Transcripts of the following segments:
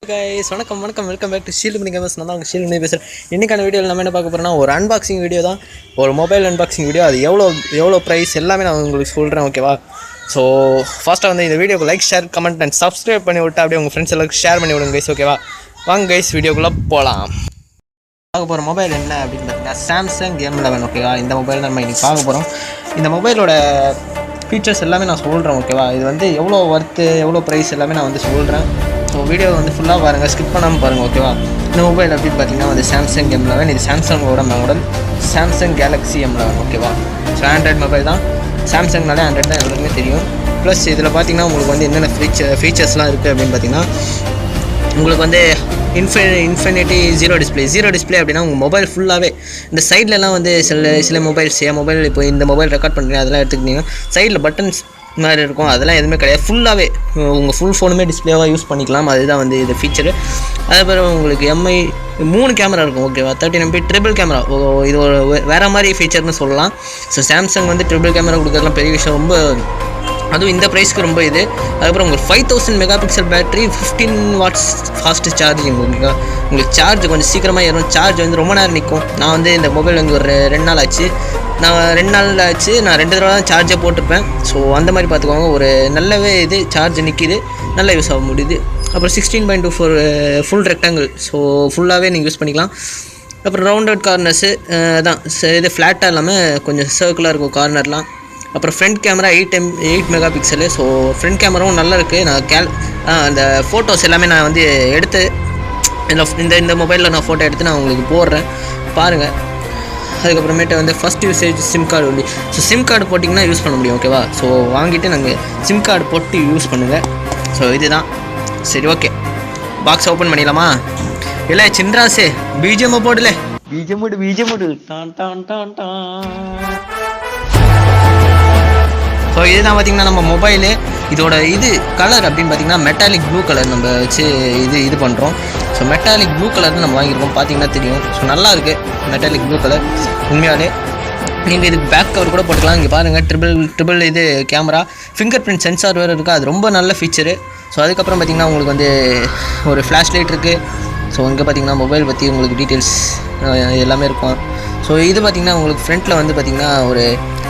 guys, வணக்கம் welcome back to shield Mani gamers. நான் தான் உங்கள் ஷீல்டு மணி பேசுகிறேன். இன்றைக்கான வீடியோவில் நம்ம என்ன பார்க்க போகிறோம்னா ஒரு அன்பாக்சிங் வீடியோ தான். ஒரு மொபைல் அன்பாக்சிங் வீடியோ. அது எவ்வளோ ப்ரைஸ் எல்லாமே நான் உங்களுக்கு சொல்கிறேன், ஓகேவா? ஸோ ஃபஸ்ட்டாக வந்து இந்த வீடியோக்கு like, share, comment and subscribe பண்ணி விட்டு அப்படியே உங்கள் ஃப்ரெண்ட்ஸ் எல்லாருக்கும் ஷேர் பண்ணி விடுங்க கைஸ், ஓகேவா? வாங்க கைஸ், வீடியோக்குள்ளே போகலாம். பார்க்க போகிற மொபைல் என்ன அப்படின்னு பார்த்தீங்கன்னா சாம்சங் M11, ஓகேவா? இந்த மொபைல் நம்ம இன்றைக்கி பார்க்க போகிறோம். இந்த மொபைலோட ஃபீச்சர்ஸ் எல்லாமே நான் சொல்கிறேன், ஓகேவா? இது வந்து எவ்வளோ ஒர்த்து, எவ்வளோ ப்ரைஸ் எல்லாமே நான் வந்து சொல்கிறேன். ஸோ வீடியோ வந்து ஃபுல்லாக பாருங்கள், ஸ்கிப் பண்ணாமல் பாருங்கள், ஓகேவா? இந்த மொபைல் அப்படின்னு பார்த்தீங்கன்னா வந்து சாம்சங் M11. இது சாம்சங்கோட மாடல் சாம்சங் Galaxy M11, ஓகேவா? ஸோ ஆண்ட்ராய்ட் மொபைல் தான். சாம்சங்னாலே ஆண்ட்ராய்ட் தான் எல்லாருக்குமே தெரியும். ப்ளஸ் இதில் பார்த்தீங்கன்னா உங்களுக்கு வந்து என்னென்ன ஃபீச்சர்ஸ்லாம் இருக்குது அப்படின்னு பார்த்தீங்கன்னா உங்களுக்கு வந்து இன்ஃபினிட்டி ஜீரோ டிஸ்பிளே அப்படின்னா உங்கள் மொபைல் ஃபுல்லாகவே இந்த சைட்லலாம் வந்து சில மொபைல்ஸ் இப்போ இந்த மொபைல் ரெக்கார்ட் பண்ணுறீங்க அதெல்லாம் எடுத்துக்கிட்டிங்கன்னா சைடில் பட்டன்ஸ் மாதிரி இருக்கும், அதெல்லாம் எதுவுமே கிடையாது. ஃபுல்லாகவே உங்கள் ஃபுல் ஃபோனுமே டிஸ்பிளேவாக யூஸ் பண்ணிக்கலாம். அதுதான் வந்து இது ஃபீச்சரு. அதுக்கப்புறம் உங்களுக்கு MI 3 கேமரா இருக்கும், ஓகேவா? 13 MP ட்ரிபிள் கேமரா. இது ஒரு வேறு மாதிரி ஃபீச்சர்னு சொல்லலாம். ஸோ சாம்சங் வந்து ட்ரிபிள் கேமரா கொடுக்குறதுலாம் பெரிய விஷயம், ரொம்ப அதுவும் இந்த ப்ரைஸ்க்கு ரொம்ப இது. அதுக்கப்புறம் உங்களுக்கு 5000 megapixel battery, 15 watts fast charging, ஓகேவா? உங்களுக்கு சார்ஜ் கொஞ்சம் சீக்கிரமாக ஏறும். சார்ஜ் வந்து ரொம்ப நேரம் நிற்கும். நான் வந்து இந்த மொபைல் வந்து ஒரு 2 நாள் ஆச்சு. நான் 2 நாள் ஆச்சு, நான் 2 தடவை தான் சார்ஜை போட்டிருப்பேன். ஸோ அந்த மாதிரி பார்த்துக்கோங்க. ஒரு நல்லாவே இது சார்ஜ் நிற்கிது, நல்லா யூஸ் ஆக முடியுது. அப்புறம் 16.24 ஃபுல் ரெக்டாங்கிள், ஸோ ஃபுல்லாகவே நீங்கள் யூஸ் பண்ணிக்கலாம். அப்புறம் ரவுண்டட் கார்னர்ஸு தான், இது ஃப்ளாட்டாக இல்லாமல் கொஞ்சம் சர்க்கிளாக இருக்கும் கார்னர்லாம். அப்புறம் ஃப்ரண்ட் கேமரா 8 மெகாபிக்சலு. ஸோ ஃப்ரண்ட் கேமராவும் நல்லா இருக்குது. நான் அந்த ஃபோட்டோஸ் எல்லாமே நான் வந்து எடுத்து இந்த மொபைலில் நான் ஃபோட்டோ எடுத்து நான் உங்களுக்கு போடுறேன், பாருங்கள். அதுக்கப்புறமேட்டு வந்து ஃபஸ்ட் யூசேஜ் சிம் கார்டு உண்டு. ஸோ சிம் கார்டு போட்டிங்கன்னா யூஸ் பண்ண முடியும், ஓகேவா? ஸோ வாங்கிட்டு நாங்கள் சிம் கார்டு போட்டு யூஸ் பண்ணுங்கள். ஸோ இதுதான். சரி, ஓகே, பாக்ஸ் ஓப்பன் பண்ணிடலாமா? இல்லை சின்ராசே, பிஜிஎம் போடல, பிஜிஎம் டான் டான் டான் டான். ஸோ இதுதான் பார்த்திங்கன்னா நம்ம மொபைலு. இதோட கலர் அப்படின்னு பார்த்திங்கன்னா மெட்டாலிக் ப்ளூ கலர் நம்ம வச்சு இது பண்ணுறோம். ஸோ மெட்டாலிக் ப்ளூ கலர் நம்ம வாங்கியிருக்கோம், பார்த்திங்கன்னா தெரியும். ஸோ நல்லா இருக்குது மெட்டாலிக் ப்ளூ கலர் உண்மையாலே. நீங்கள் இதுக்கு பேக் கவர் கூட போட்டுக்கலாம். இங்கே பாருங்கள், triple camera, finger print sensor வேறு இருக்குது. அது ரொம்ப நல்ல ஃபீச்சரு. ஸோ அதுக்கப்புறம் பார்த்திங்கன்னா உங்களுக்கு வந்து ஒரு ஃப்ளாஷ் லைட் இருக்குது. ஸோ இங்கே பார்த்திங்கன்னா மொபைல் பற்றி உங்களுக்கு டீட்டெயில்ஸ் எல்லாமே இருக்கும். ஸோ இது பார்த்திங்கன்னா உங்களுக்கு ஃப்ரண்ட்டில் வந்து பார்த்திங்கன்னா ஒரு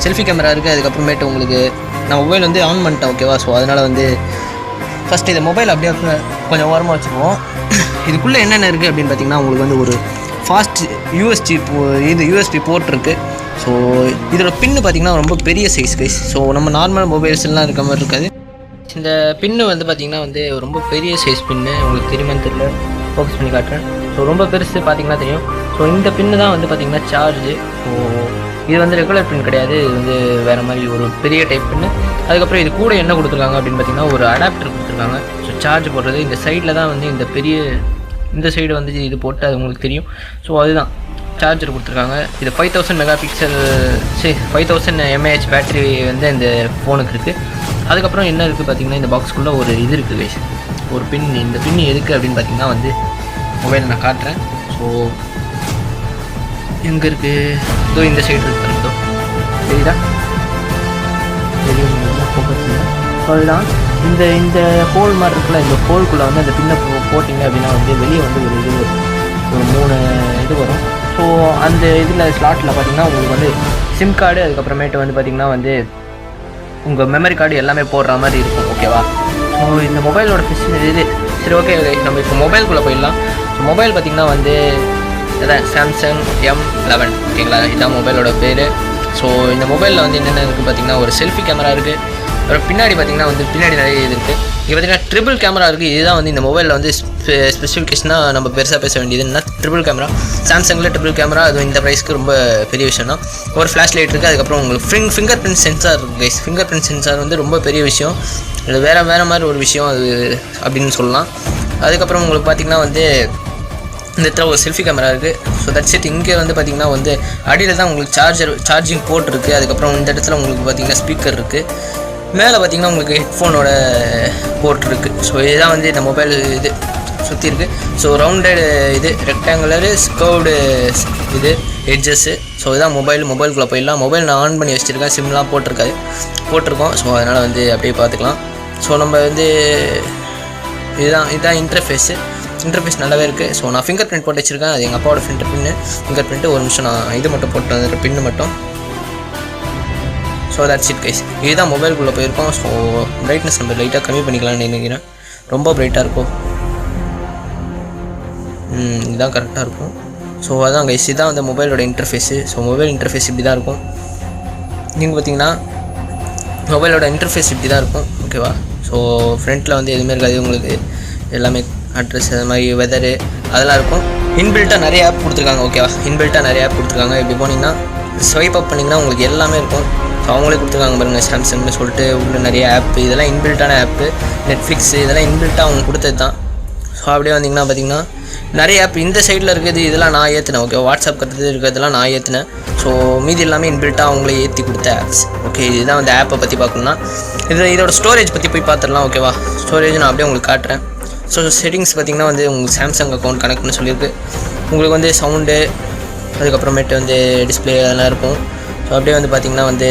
செல்ஃபி கேமரா இருக்குது. அதுக்கப்புறமேட்டு உங்களுக்கு நான் மொபைல் வந்து ஆன் பண்ணிட்டேன், ஓகேவா? ஸோ அதனால் வந்து ஃபஸ்ட்டு இந்த மொபைல் அப்படியே கொஞ்சம் ஓரமாக வச்சுருவோம். இதுக்குள்ளே என்னென்ன இருக்குது அப்படின்னு பார்த்திங்கன்னா உங்களுக்கு வந்து ஒரு ஃபாஸ்ட் யூஎஸ்பி போர்ட் இருக்குது. ஸோ இதோட பின்னு பார்த்திங்கன்னா ரொம்ப பெரிய சைஸ் கைஸ். ஸோ நம்ம நார்மல் மொபைல்ஸ்லாம் இருக்க மாதிரி இருக்காது. இந்த பின்னு வந்து பார்த்திங்கன்னா வந்து ரொம்ப பெரிய சைஸ் பின்னு. உங்களுக்கு தெரியுமான்னு தெரியல, ஃபோக்கஸ் பண்ணி காட்டுறேன். ஸோ ரொம்ப பெருசு பார்த்திங்கன்னா தெரியும். ஸோ இந்த பின்னு தான் வந்து பார்த்திங்கன்னா சார்ஜு. ஸோ இது வந்து ரெகுலர் பின் கிடையாது, இது வந்து வேறு மாதிரி ஒரு பெரிய டைப் பின்னு. அதுக்கப்புறம் இது கூட என்ன கொடுத்துருக்காங்க அப்படின்னு பார்த்திங்கன்னா ஒரு அடாப்டர் கொடுத்துருக்காங்க. ஸோ சார்ஜ் போடுறது இந்த சைடில் தான் வந்து இந்த சைடு வந்து இது போட்டு அது உங்களுக்கு தெரியும். ஸோ அதுதான் சார்ஜர் கொடுத்துருக்காங்க. இது 5000 மெகாபிக்சல் 5000 mAh பேட்டரி வந்து இந்த ஃபோனுக்கு இருக்குது. அதுக்கப்புறம் என்ன இருக்குது பார்த்திங்கன்னா இந்த பாக்ஸ்க்குள்ளே ஒரு இது இருக்குது கைஸ், ஒரு பின். இந்த பின் எதுக்கு அப்படின்னு பார்த்திங்கன்னா வந்து மொபைல் நான் காட்டுறேன். ஸோ எங்கே இருக்குது? இதோ இந்த சைடு இருக்குது, தெரியுதா? ஸோ அதுதான் இந்த ஹோல் மாதிரி இருக்குல்ல, இந்த ஹோல்குள்ளே வந்து அந்த பின்னை போட்டிங்க அப்படின்னா வந்து வெளியே வந்து ஒரு 3 இது வரும். ஸோ அந்த இதில் ஸ்லாட்டில் பார்த்திங்கன்னா உங்களுக்கு வந்து சிம் கார்டு, அதுக்கப்புறமேட்டு வந்து பார்த்திங்கன்னா வந்து உங்கள் மெமரி கார்டு எல்லாமே போடுற மாதிரி இருக்கும், ஓகேவா? ஸோ இந்த மொபைலோட சரி, ஓகே, நம்ம இப்போ மொபைலுக்குள்ளே போயிடலாம். ஸோ மொபைல் பார்த்திங்கன்னா வந்து அதான் சாம்சங் M11, ஓகேங்களா? இதுதான் மொபைலோட பேர். ஸோ இந்த மொபைலில் வந்து என்னென்ன இருக்குது பார்த்திங்கன்னா ஒரு செல்ஃபி கேமரா இருக்குது. அப்புறம் பின்னாடி பார்த்திங்கன்னா வந்து பின்னாடி நிறைய இது இருக்குது. இங்கே பார்த்திங்கன்னா ட்ரிபிள் கேமரா இருக்குது. இதுதான் வந்து இந்த மொபைலில் வந்து ஸ்பெசிஃபிகேஷனாக நம்ம பெருசாக பேச வேண்டியது என்னன்னா ட்ரிபிள் கேமரா. சாம்சங்கில் ட்ரிபிள் கேமரா, அது இந்த ப்ரைஸ்க்கு ரொம்ப பெரிய விஷயம் தான். ஒரு ஃப்ளாஷ் லைட் இருக்குது. அதுக்கப்புறம் உங்களுக்கு ஃபிங்கர் பிரிண்ட் சென்சார் இருக்குது கைஸ். ஃபிங்கர் பிரிண்ட் சென்சார் வந்து ரொம்ப பெரிய விஷயம். இது வேறு மாதிரி ஒரு விஷயம் அது அப்படின்னு சொல்லலாம். அதுக்கப்புறம் உங்களுக்கு பார்த்திங்கன்னா வந்து இந்த இடத்துல ஒரு செல்ஃபி கேமரா இருக்குது. So that's it. இங்கே வந்து பார்த்திங்கன்னா வந்து அடியில் தான் உங்களுக்கு சார்ஜிங் போர்ட் இருக்குது. அதுக்கப்புறம் இந்த இடத்துல உங்களுக்கு பார்த்திங்கன்னா ஸ்பீக்கர் இருக்குது. மேலே பார்த்திங்கன்னா உங்களுக்கு ஹெட்ஃபோனோட போர்ட் இருக்குது. ஸோ இதுதான் வந்து இந்த மொபைல் சுற்றி இருக்குது. So rounded rectangular curved edges. So இதுதான் மொபைலுக்குள்ளே போயிடலாம். மொபைல் நான் ஆன் பண்ணி வச்சுருக்கேன், சிம்லாம் போட்டிருக்கோம். ஸோ அதனால் வந்து அப்படியே பார்த்துக்கலாம். ஸோ நம்ம வந்து இதுதான் இன்டர்ஃபேஸு. இன்டர்ஃபேஸ் நல்லாவே இருக்குது. ஸோ நான் ஃபிங்கர் பிரிண்ட் போட்டு வச்சுருக்கேன். அது எங்கள் அப்பாவோட ஃபிங்கர் பிரிண்ட்டு. ஒரு நிமிஷம் நான் இது மட்டும் போட்டு வந்துடுறேன், பின்னு மட்டும். So that's it guys. இதுதான் மொபைலுக்குள்ளே போயிருக்கோம். ஸோ பிரைட்னஸ் நம்ம லைட்டாக கம்மி பண்ணிக்கலாம்னு நினைக்கிறேன். ரொம்ப பிரைட்டாக இருக்கும். இதுதான் கரெக்டாக இருக்கும். ஸோ அதான் கைஸ், இதுதான் வந்து மொபைலோட இன்டர்ஃபேஸு. ஸோ மொபைல் இன்டர்ஃபேஸ் இப்படி தான் இருக்கும். நீங்கள் பார்த்தீங்கன்னா மொபைலோட இன்டர்ஃபேஸ் இப்படி தான் இருக்கும். ஓகேவா? ஸோ ஃப்ரண்ட்டில் வந்து எதுவுமே இருக்காது. உங்களுக்கு எல்லாமே அட்ரஸ் அது மாதிரி வெதரு அதெல்லாம் இருக்கும். இன்பில்ட்டாக நிறைய ஆப் கொடுத்துருக்காங்க. ஓகேவா? இன்பில்ட்டாக நிறைய ஆப் கொடுத்துருக்காங்க. இப்படி போனீங்கன்னா ஸ்வைப் அப் பண்ணிங்கன்னா உங்களுக்கு எல்லாமே இருக்கும். ஸோ அவங்களே கொடுத்துருக்காங்க பாருங்கள், சாம்சங்னு சொல்லிட்டு உள்ள நிறைய ஆப்பு. இதெல்லாம் இன்பில்ட்டான ஆப்பு. நெட்ஃப்ளிக்ஸு இதெல்லாம் இன்பில்ட்டாக அவங்க கொடுத்தது தான். ஸோ அப்படியே வந்தீங்கன்னா பார்த்தீங்கன்னா நிறைய ஆப் இந்த சைடில் இருக்குது. இதெல்லாம் நான் ஏற்றினேன். ஓகே, வாட்ஸ்அப் கட்டுறது இருக்கிறதுலாம் நான் ஏற்றினேன். ஸோ மீதி எல்லாமே இன்பில்ட்டாக அவங்களே ஏற்றி கொடுத்த ஆப்ஸ். ஓகே, இதுதான் வந்து ஆப்பை பற்றி பார்க்கணுன்னா இதோட ஸ்டோரேஜ் பற்றி போய் பார்த்துடலாம். ஓகேவா? ஸ்டோரேஜ் நான் அப்படியே உங்களுக்கு காட்டுறேன். ஸோ செட்டிங்ஸ் பார்த்திங்கன்னா வந்து உங்களுக்கு சாம்சங் அக்கௌண்ட் கனெக்ட்னு சொல்லியிருக்கு. உங்களுக்கு வந்து சவுண்டு அதுக்கப்புறமேட்டு வந்து டிஸ்பிளே அதெல்லாம் இருக்கும். ஸோ அப்படியே வந்து பார்த்திங்கன்னா வந்து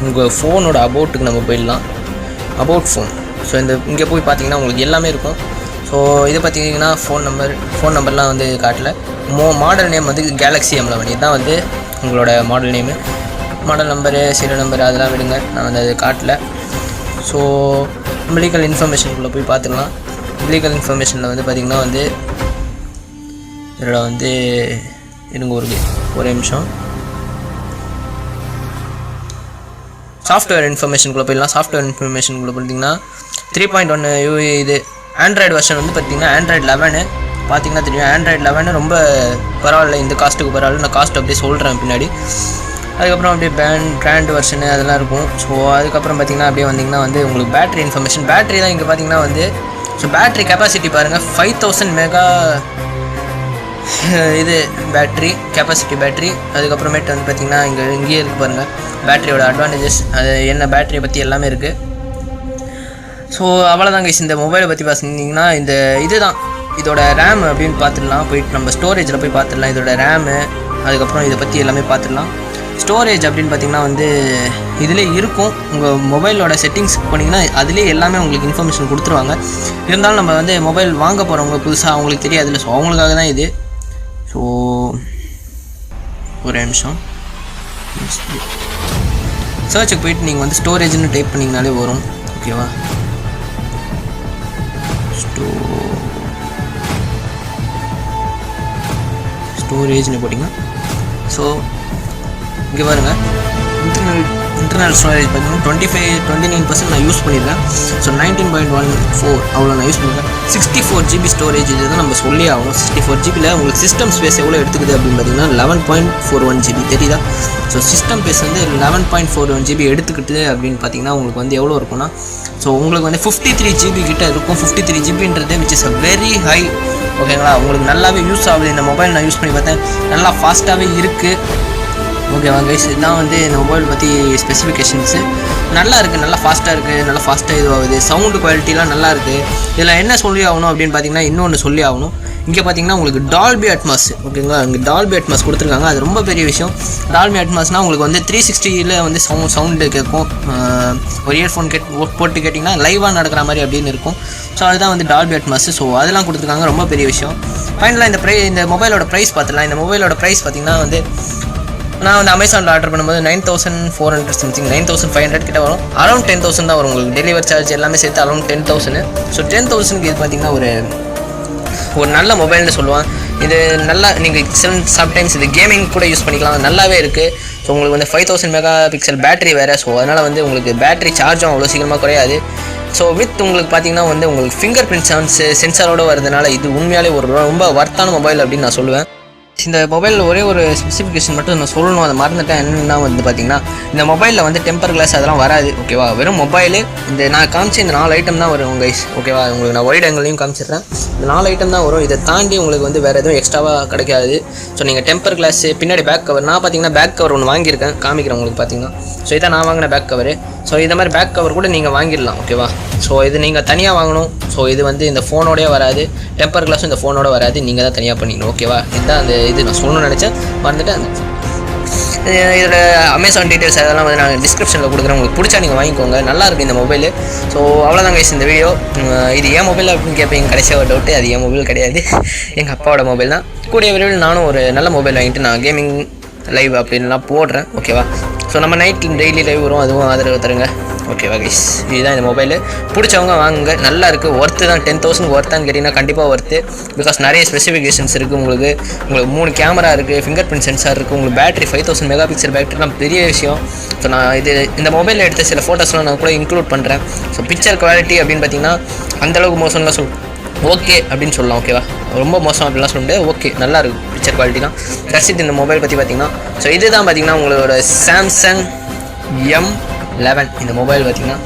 உங்கள் ஃபோனோட அபவுட்டுக்கு நம்ம போயிடலாம். About phone. ஸோ இங்கே போய் பார்த்திங்கன்னா உங்களுக்கு எல்லாமே இருக்கும். ஸோ இது பார்த்திங்கன்னா ஃபோன் நம்பர்லாம் வந்து காட்டல. மாடல் நேம் வந்து கேலக்ஸி M11. இதுதான் வந்து உங்களோட model name. Model number serial number அதெல்லாம் விடுங்க, நான் வந்து அது காட்டல. ஸோ மெடிக்கல் இன்ஃபர்மேஷனுக்குள்ளே போய் பார்த்துக்கலாம். மெடிக்கல் இன்ஃபர்மேஷனில் வந்து பார்த்திங்கன்னா வந்து இதோட வந்து இருங்க ஒரு நிமிஷம். சாஃப்ட்வேர் இன்ஃபர்மேஷனுக்குள்ளே போயிடலாம். சாஃப்ட்வேர் இன்ஃபர்மேஷனுக்குள்ளே பார்த்தீங்கன்னா 3.1 UI இது ஆண்ட்ராய்டு வெர்ஷன் வந்து பார்த்திங்கன்னா ஆண்ட்ராய்டு 11 பார்த்திங்கன்னா தெரியும். ஆண்ட்ராய்டு 11 ரொம்ப பரவாயில்ல, இந்த காஸ்ட்டுக்கு பரவாயில்ல. நான் காஸ்ட் அப்படியே சொல்கிறேன் பின்னாடி. அதுக்கப்புறம் அப்படியே பிராண்ட் வெர்ஷனு அதெல்லாம் இருக்கும். ஸோ அதுக்கப்புறம் பார்த்திங்கன்னா அப்படியே வந்திங்கன்னா வந்து உங்களுக்கு பேட்டரி இன்ஃபர்மேஷன். பேட்டரி தான் இங்கே பார்த்திங்கன்னா வந்து ஸோ பேட்டரி கெப்பாசிட்டி பாருங்கள் 5000 மெகா இது பேட்ரி கெப்பாசிட்டி பேட்ரி. அதுக்கப்புறமேட்டு வந்து பார்த்திங்கன்னா இங்கேயே இருக்குது பாருங்கள் பேட்டரியோட அட்வான்டேஜஸ், அது என்ன பேட்டரியை பற்றி எல்லாமே இருக்குது. ஸோ அவ்வளோதான் கைஸ். இந்த மொபைலை பற்றி பார்த்திங்கன்னா இதுதான் இதோட ரேம் அப்படின்னு பார்த்துடலாம். போயிட்டு நம்ம ஸ்டோரேஜில் போய் பார்த்துடலாம் இதோட ரேமு. அதுக்கப்புறம் இதை பற்றி எல்லாமே பார்த்துடலாம். ஸ்டோரேஜ் அப்படின்னு பார்த்திங்கன்னா வந்து இதிலே இருக்கும். உங்கள் மொபைலோட செட்டிங்ஸ் போனீங்கன்னா அதிலே எல்லாமே உங்களுக்கு இன்ஃபர்மேஷன் கொடுத்துருவாங்க. இருந்தாலும் நம்ம வந்து மொபைல் வாங்க போகிறவங்க புதுசாக அவங்களுக்கு தெரியாதுல்ல. ஸோ அவங்களுக்காக தான் இது. ஸோ ஒரு நிமிஷம் சர்ச்சுக்கு போயிட்டு நீங்கள் வந்து ஸ்டோரேஜ்னு டைப் பண்ணிங்கனாலே வரும். ஓகேவா? ஸ்டோரேஜ்னு போட்டிங்கன்னா ஸோ இங்கே பாருங்கள் இன்டர்னல் ஸ்டோரேஜ் பார்த்தீங்கன்னா 29% நான் யூஸ் பண்ணியிருக்கேன். ஸோ 19.14 அவ்வளோ நான் யூஸ் பண்ணியிருக்கேன். 64 GB ஸ்டோரேஜ் இது தான் நம்ம சொல்லி ஆகணும். 64 GB உங்களுக்கு சிஸ்டம் ஸ்பேஸ் எவ்வளோ எடுத்துக்குது அப்படின்னு பார்த்தீங்கன்னா 11.41 GB தெரியுதா? ஸோ சிஸ்டம் ஸ்பேஸ் வந்து 11.41 GB எடுத்துக்கிட்டு அப்படின்னு பார்த்தீங்கன்னா உங்களுக்கு வந்து எவ்வளோ இருக்கும்னா ஸோ உங்களுக்கு வந்து 53 GB கிட்ட இருக்கும். 53 GBன்றது which is a very high. ஓகேங்களா? உங்களுக்கு நல்லாவே யூஸ் ஆகுது. இந்த மொபைல் நான் யூஸ் பண்ணி பார்த்தேன், நல்லா ஃபாஸ்ட்டாகவே இருக்குது. ஓகேவா கைஸ்? இதுதான் வந்து இந்த மொபைல் பற்றி ஸ்பெசிஃபிகேஷன்ஸு. நல்லா இருக்குது, நல்லா ஃபாஸ்ட்டாக இருக்குது, நல்லா ஃபாஸ்ட்டாக இதுவாகுது. சவுண்டு குவாலிட்டிலாம் நல்லா இருக்குது. இதில் என்ன சொல்லி ஆகணும் அப்படின்னு பார்த்தீங்கன்னா இன்னொன்று சொல்லி ஆகணும். இங்கே பார்த்தீங்கன்னா உங்களுக்கு டால்பி அட்மாஸ். ஓகேங்களா? இங்கே டால்பி அட்மாஸ் கொடுத்துருக்காங்க. அது ரொம்ப பெரிய விஷயம். டால்பி அட்மாஸ்னால் உங்களுக்கு வந்து 360 வந்து சவுண்டு கேட்கும். ஒரு இயர்ஃபோன் போட்டு கேட்டிங்கன்னா லைவாக நடக்கிற மாதிரி அப்படின்னு இருக்கும். ஸோ அதுதான் வந்து டால்பி அட்மாஸ். ஸோ அதெல்லாம் கொடுத்துருக்காங்க, ரொம்ப பெரிய விஷயம். ஃபைனலாக இந்த மொபைலோட ப்ரைஸ் பார்த்துலாம். இந்த மொபைலோட ப்ரைஸ் பார்த்திங்கன்னா வந்து நான் வந்து அமேசானில் ஆர்டர் பண்ணும்போது 9400 சம்திங் 9500 கிட்ட வரும். அரௌண்ட் 10,000 தான் வரும் உங்களுக்கு. டெலிவரி சார்ஜ் எல்லாமே சேர்த்து அரௌண்ட் 10,000. ஸோ 10,000க்கு இது பார்த்திங்கன்னா ஒரு நல்ல மொபைல்னு சொல்லுவான். இது நல்லா நீங்கள் சம்டைம்ஸ் இது கேமிங் கூட யூஸ் பண்ணிக்கலாம், நல்லாவே இருக்குது. ஸோ உங்களுக்கு வந்து 5000 மெகா பிக்சல் பேட்டரி வேறு. ஸோ அதனால் வந்து உங்களுக்கு பேட்டரி சார்ஜும் அவ்வளோ சீக்கிரமாக குறையாது. ஸோ வித் உங்களுக்கு பார்த்திங்கன்னா வந்து உங்களுக்கு ஃபிங்கர் பிரிண்ட் சென்சாரோடு வரதுனால இது உண்மையாலே ஒரு ரொம்ப வர்த்தான மொபைல் அப்படின்னு நான் சொல்லுவேன். இந்த மொபைலில் ஒரே ஒரு ஸ்பெசிஃபிகேஷன் மட்டும் நான் சொல்லணும், அதை மறந்துட்டேன். என்னென்னா வந்து பார்த்திங்கன்னா இந்த மொபைலில் வந்து டெம்பர் கிளாஸ் அதெல்லாம் வராது. ஓகேவா? வெறும் மொபைலு இந்த நான் காமிச்ச இந்த 4 ஐட்டம் தான் வரும் கைஸ். ஓகேவா? உங்களுக்கு நான் ஒயிட் ஆங்கிளையும் காமிச்சிடுறேன். இந்த 4 ஐட்டம் தான் வரும். இதை தாண்டி உங்களுக்கு வந்து வேறு எதுவும் எக்ஸ்ட்ராவாக கிடைக்காது. ஸோ நீங்கள் டெம்பர் கிளாஸு பின்னாடி பேக் கவர், நான் பார்த்திங்கன்னா பேக் கவர் ஒன்று வாங்கியிருக்கேன், காமிக்கிறேன் உங்களுக்கு பார்த்திங்கன்னா. ஸோ இதை நான் வாங்கின பேக் கவரு. ஸோ இந்த மாதிரி பேக் கவர் கூட நீங்கள் வாங்கிடலாம். ஓகேவா? ஸோ இது நீங்கள் தனியாக வாங்கணும். ஸோ இது வந்து இந்த ஃபோனோடய வராது, டெம்பர் கிளாஸும் இந்த ஃபோனோட வராது, நீங்கள் தான் தனியாக பண்ணிக்கணும். ஓகேவா? இதுதான் அந்த இது நான் சொல்லணும்னு நினச்சேன், மறந்துட்டேன். இதில் அமேசான் டீட்டெயில்ஸ் அதெல்லாம் வந்து நான் டிஸ்கிரிப்ஷனில் கொடுக்குறேன். உங்களுக்கு பிடிச்சா நீங்கள் வாங்கிக்கோங்க. நல்லாயிருக்கு இந்த மொபைல். ஸோ அவ்வளோதான் கைஸ் இந்த வீடியோ. இது ஏன் மொபைல் அப்படின்னு கேட்பீங்க. கடைசியாக ஒரு டவுட்டு, அது என் மொபைல் கிடையாது, எங்கள் அப்பாவோட மொபைல் தான். கூடிய விரைவில் நானும் ஒரு நல்ல மொபைல் வாங்கிட்டு நான் கேமிங் லைவ் அப்படின்லாம் போடுறேன். ஓகேவா? ஸோ நம்ம நைட் டெய்லி லைவ் வரும், அதுவும் ஆதரவு தருங்க. ஓகேவா கைஸ்? இதுதான் இந்த மொபைலு. பிடிச்சவங்க வாங்குங்க. நல்லா இருக்குது, ஒர்த்து தான். 10,000 ஒர்த்தான்னு கேட்டிங்கன்னா கண்டிப்பாக ஒர்த்து. பிகாஸ் நிறைய ஸ்பெசிஃபிகேஷன்ஸ் இருக்குது. உங்களுக்கு 3 கேமரா இருக்குது, ஃபிங்கர் பிரிண்ட் சென்சார் இருக்குது, உங்களுக்கு பேட்டரி 5000 மெகா பிக்சல் பேட்டரிலாம் பெரிய விஷயம். ஸோ நான் இந்த மொபைலில் எடுத்த சில ஃபோட்டோஸ்லாம் நான் கூட இன்க்ளூட் பண்ணுறேன். ஸோ பிக்சர் குவாலிட்டி அப்படின்னு பார்த்தீங்கன்னா அந்தளவுக்கு மோசம்லாம் ஓகே அப்படின்னு சொல்லலாம். ஓகேவா? ரொம்ப மோசம் அப்படிலாம் சொல்ல முடியாது. ஓகே, நல்லா இருக்கும் பிக்சர் குவாலிட்டிலாம். தட்ஸ் இந்த மொபைல் பற்றி பார்த்தீங்கன்னா. ஸோ இதுதான் பார்த்தீங்கன்னா உங்களோட சாம்சங் M11 இந்த மொபைல் பார்த்தீங்கன்னா.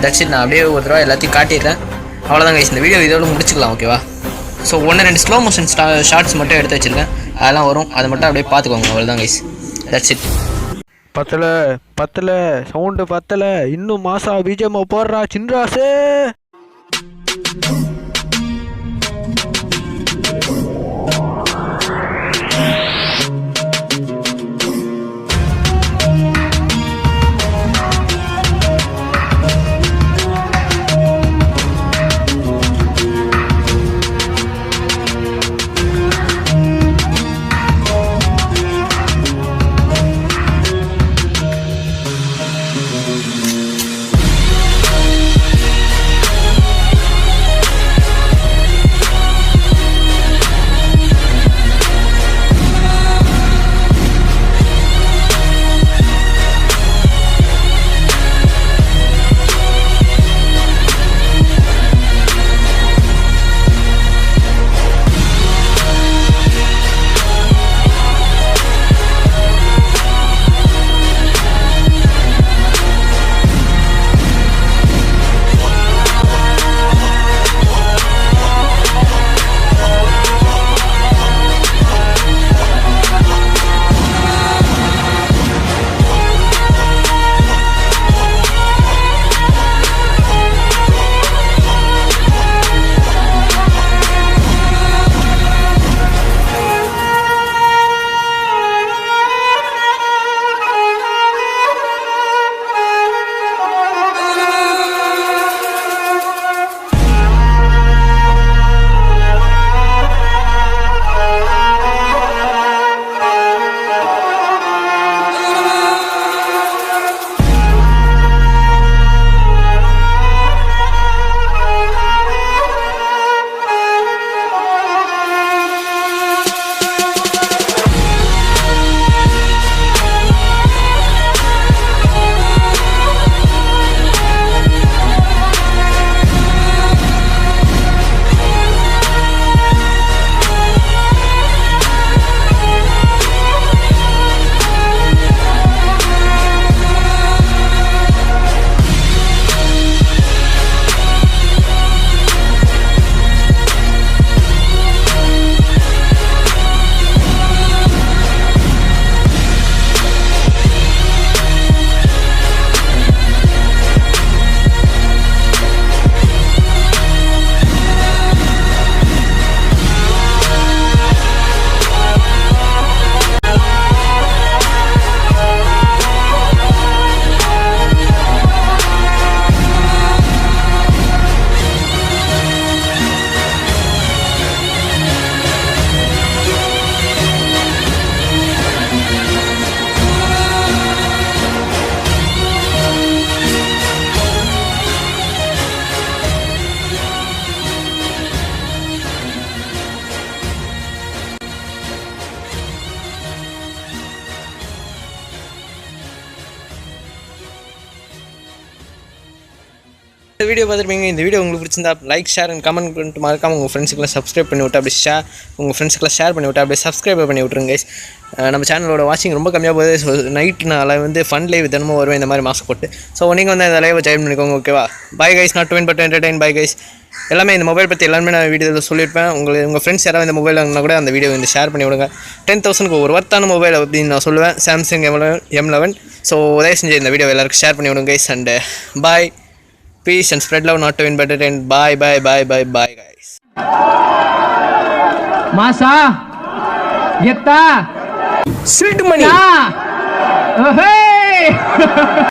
தட்ஸ் நான் அப்படியே ஒரு தடவை எல்லாத்தையும் காட்டிடுறேன். அவ்வளோதான் கைஸ் இந்த வீடியோ இதோட முடிச்சுக்கலாம். ஓகேவா? ஸோ 1-2 ஸ்லோ மோஷன் ஷார்ட்ஸ் மட்டும் எடுத்து வச்சுருக்கேன், அதெல்லாம் வரும், அதை மட்டும் அப்படியே பார்த்துக்கோங்க. அவ்வளோதான் கைஸ், தட்ஸ் இட். பத்தல சவுண்டு பத்தல, இன்னும் மாசா பிஜிஎம் போடுறா சின்ராசு. இந்த வீடியோ பார்த்துருப்பீங்க. இந்த வீடியோ உங்களுக்கு பிடிச்சிருந்தா லைக், ஷேர் அண்ட் கமெண்ட் பண்ணிட்டு மறக்காம உங்கள் ஃப்ரெண்ட்ஸுக்குலாம் சப்ஸ்கிரைப் பண்ணி விட்டு அப்படியே உங்கள் ஃப்ரெண்ட்ஸுக்குலாம் ஷேர் பண்ணி விட்டு அப்படியே சப்ஸ்கிரைப் பண்ணி விட்ருங்க கைஸ். நம்ம சேனலோட வாட்சிங் ரொம்ப கம்மியாக போகுது. ஸோ நைட்டு நான் வந்து ஃபன் லைவ் தினமும் வருவேன் இந்த மாதிரி மாஸ்க் போட்டு. ஸோ நீங்கள் வந்து அந்த லைவை ஜாயின் பண்ணிக்கோங்க. ஓகேவா? Bye guys, not to win but entertain. Bye guys. எல்லாமே இந்த மொபைல் பற்றி எல்லாமே நான் வீடியோவில் சொல்லியிருப்பேன். உங்கள் ஃப்ரெண்ட்ஸ் யாராவது இந்த மொபைல் வாங்கினா கூட அந்த வீடியோ வந்து ஷேர் பண்ணி விடுங்க. 10,000 ஒரு ஒர்த்தான மொபைல் அப்படின்னு நான் சொல்லுவேன், சாம்சங் M11. ஸோ தயவு செஞ்சு இந்த வீடியோ எல்லாருக்கும் ஷேர் பண்ணி விடுங்க guys. And bye, peace and spread love, not to win but to win. Bye guys. Masa, Geta, Sid money.